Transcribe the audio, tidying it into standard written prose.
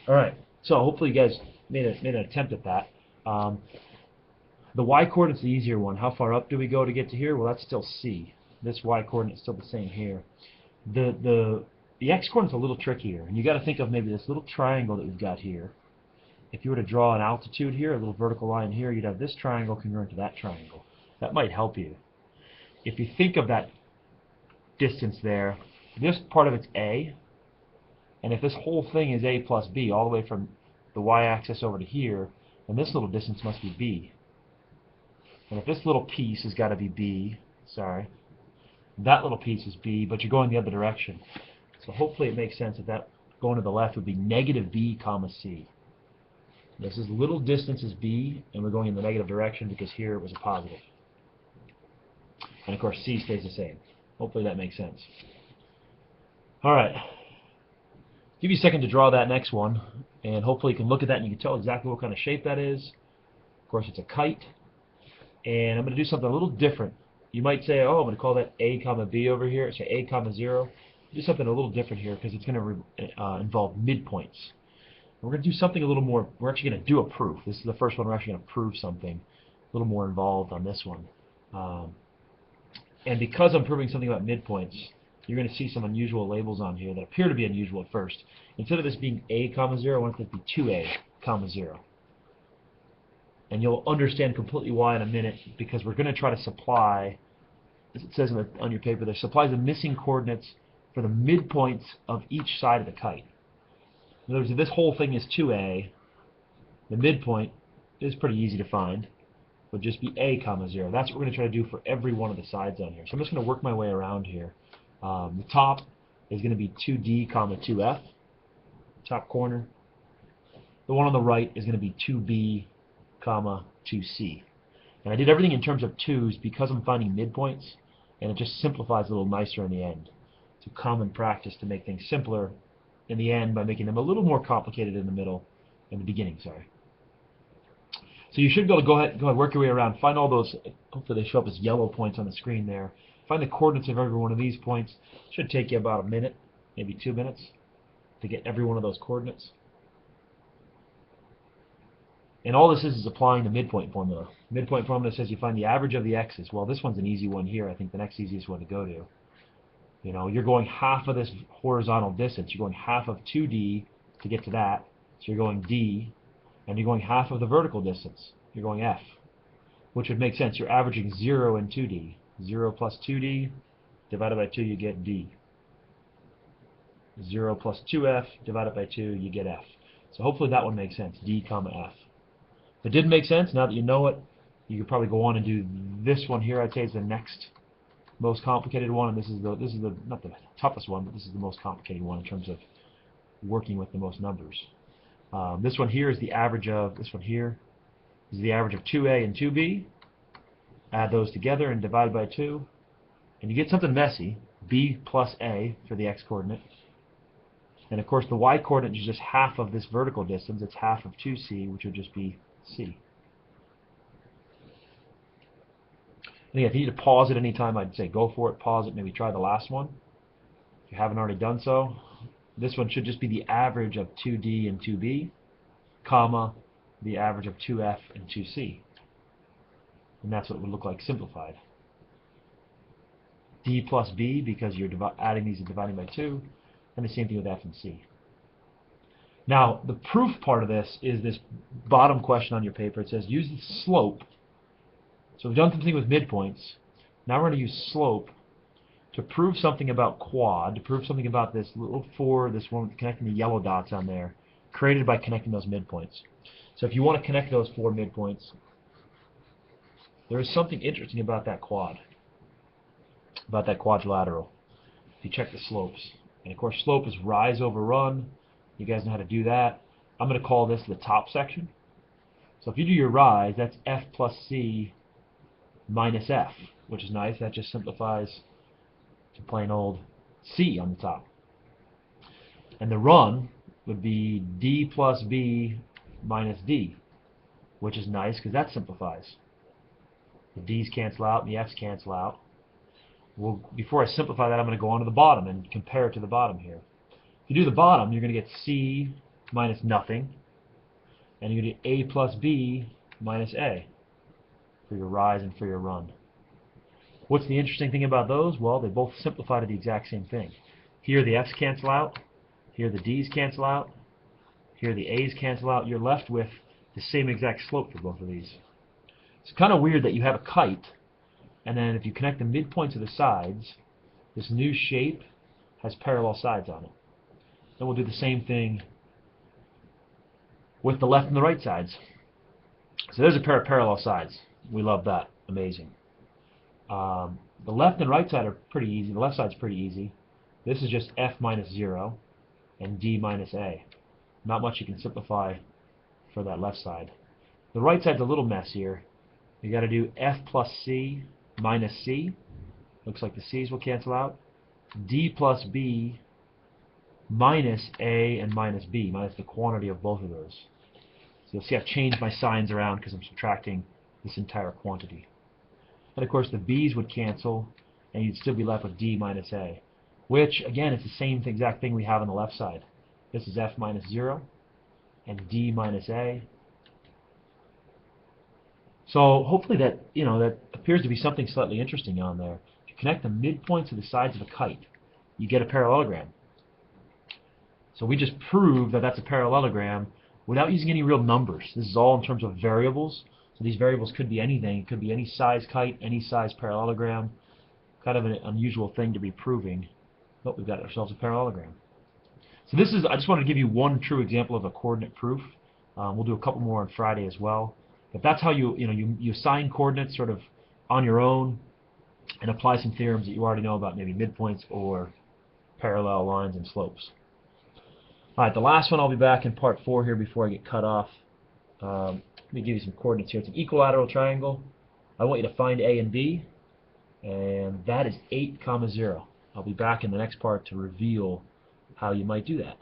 All right. So hopefully you guys made an attempt at that. Um, the y coordinate's the easier one. How far up do we go to get to here? Well, that's still c. This y coordinate is still the same here. The x coordinate's a little trickier, and you got to think of maybe this little triangle that we've got here. If you were to draw an altitude here, a little vertical line here, you'd have this triangle congruent to that triangle. That might help you. If you think of that distance there, this part of it's a, and if this whole thing is a plus b, all the way from the y-axis over to here, then this little distance must be b. And if this little piece has got to be b, sorry, that little piece is b, but you're going the other direction. So hopefully it makes sense that going to the left would be negative b comma c. This is little distance is b, and we're going in the negative direction because here it was a positive. And of course c stays the same. Hopefully that makes sense. All right. Give you a second to draw that next one, and hopefully you can look at that and you can tell exactly what kind of shape that is. Of course, it's a kite, and I'm going to do something a little different. You might say, oh, I'm going to call that a comma b over here. Say a comma 0. Do something a little different here because it's going to involve midpoints. We're going to do something a little more. We're actually going to do a proof. This is the first one we're actually going to prove something a little more involved on this one. And because I'm proving something about midpoints, you're going to see some unusual labels on here that appear to be unusual at first. Instead of this being a comma 0, I want it to be 2a comma 0. And you'll understand completely why in a minute, because we're going to try to supply, as it says on your paper there, supply the missing coordinates for the midpoints of each side of the kite. In other words, if this whole thing is 2a, the midpoint is pretty easy to find. Would just be a comma 0. That's what we're going to try to do for every one of the sides on here. So I'm just going to work my way around here. The top is going to be 2d comma 2f, top corner. The one on the right is going to be 2b comma 2c. And I did everything in terms of 2's because I'm finding midpoints, and it just simplifies a little nicer in the end. It's a common practice to make things simpler in the end by making them a little more complicated in the beginning, sorry. So you should be able to go ahead, work your way around, find all those, hopefully they show up as yellow points on the screen there. Find the coordinates of every one of these points. It should take you about a minute, maybe 2 minutes, to get every one of those coordinates. And all this is applying the midpoint formula. Midpoint formula says you find the average of the x's. Well, this one's an easy one here. I think the next easiest one to go to. You know, you're going half of this horizontal distance. You're going half of 2d to get to that. So you're going d. And you're going half of the vertical distance. You're going f, which would make sense. You're averaging 0 and 2d. 0 plus 2d divided by 2, you get d. 0 plus 2f divided by 2, you get f. So hopefully that one makes sense, d comma f. If it didn't make sense, now that you know it, you could probably go on and do this one here. I'd say is the next most complicated one, and this is the not the toughest one, but this is the most complicated one in terms of working with the most numbers. This one here is the average of, this one here is the average of 2a and 2b. Add those together and divide by 2. And you get something messy, b plus a for the x-coordinate. And of course the y-coordinate is just half of this vertical distance. It's half of 2c, which would just be c. And again, if you need to pause at any time, I'd say go for it, pause it, maybe try the last one. If you haven't already done so. This one should just be the average of 2d and 2b, comma, the average of 2f and 2c. And that's what it would look like simplified. D plus b, because you're adding these and dividing by 2, and the same thing with f and c. Now, the proof part of this is this bottom question on your paper. It says use the slope. So we've done something with midpoints. Now we're going to use slope to prove something about quad, to prove something about this little 4, this one connecting the yellow dots on there, created by connecting those midpoints. So if you want to connect those 4 midpoints, there is something interesting about that quad, about that quadrilateral. If you check the slopes. And of course slope is rise over run. You guys know how to do that. I'm going to call this the top section. So if you do your rise, that's f plus c minus f, which is nice. That just simplifies to plain old c on the top. And the run would be d plus b minus d, which is nice because that simplifies. The d's cancel out and the f's cancel out. Well, before I simplify that, I'm going to go on to the bottom and compare it to the bottom here. If you do the bottom, you're going to get c minus nothing, and you get a plus b minus a for your rise and for your run. What's the interesting thing about those? Well, they both simplify to the exact same thing. Here the f's cancel out, here the d's cancel out, here the a's cancel out. You're left with the same exact slope for both of these. It's kind of weird that you have a kite, and then if you connect the midpoints of the sides, this new shape has parallel sides on it. Then we'll do the same thing with the left and the right sides. So there's a pair of parallel sides. We love that. Amazing. The left and right side are pretty easy. The left side's pretty easy. This is just f minus 0 and d minus a. Not much you can simplify for that left side. The right side's a little messier. You got to do f plus c minus c. Looks like the c's will cancel out. D plus b minus a and minus b, minus the quantity of both of those. So you'll see I've changed my signs around because I'm subtracting this entire quantity. And of course the b's would cancel, and you'd still be left with d minus a, which again is the same exact thing we have on the left side. This is f minus 0 and d minus a. So hopefully that, that appears to be something slightly interesting on there. If you connect the midpoints of the sides of a kite, you get a parallelogram. So we just proved that that's a parallelogram without using any real numbers. This is all in terms of variables. So these variables could be anything. It could be any size kite, any size parallelogram. Kind of an unusual thing to be proving, but we've got ourselves a parallelogram. So this is, I just wanted to give you one true example of a coordinate proof. We'll do a couple more on Friday as well. But that's how you assign coordinates sort of on your own and apply some theorems that you already know about, maybe midpoints or parallel lines and slopes. All right, the last one I'll be back in part 4 here before I get cut off. Let me give you some coordinates here. It's an equilateral triangle. I want you to find A and B, and that is 8, 0. I'll be back in the next part to reveal how you might do that.